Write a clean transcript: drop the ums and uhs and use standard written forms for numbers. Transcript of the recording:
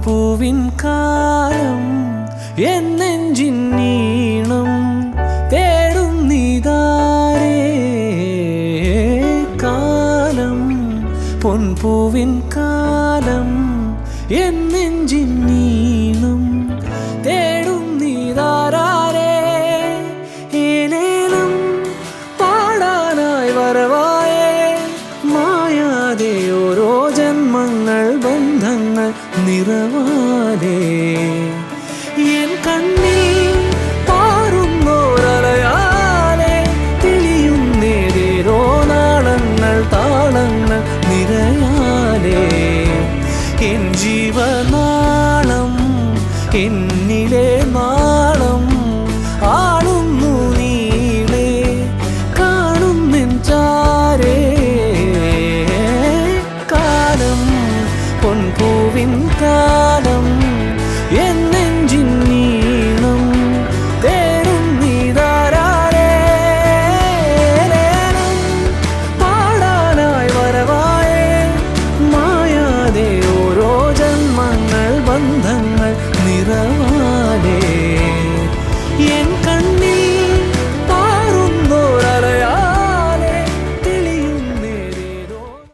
പൊൻപൂവിൻ കാലം എന്നെഞ്ചിൻ നീണം തേടുന്നിതാരേ കാലം പൊൻപൂവിൻ കാലം എന്നെഞ്ചിൻ നീണം തേടുന്നിതാരേ ഏലേലം പാടാനായി വരവായേ മായാതെ ഓരോ ജന്മങ്ങൾ ബന്ധങ്ങൾ നിറവാതെ എൻ കണ്ണിൽ പാറുന്നോരലയാലെ തെളിയുന്നേതേരോ നാളങ്ങൾ താളങ്ങൾ നിറയാലെ എൻ ജീവനാളം എന്നിലെ നാളം ആളുന്നു നീളെ കാണുന്നെൻ ചാരേ കാലം പൊൻപൂവിൻ കാലം എന്നെ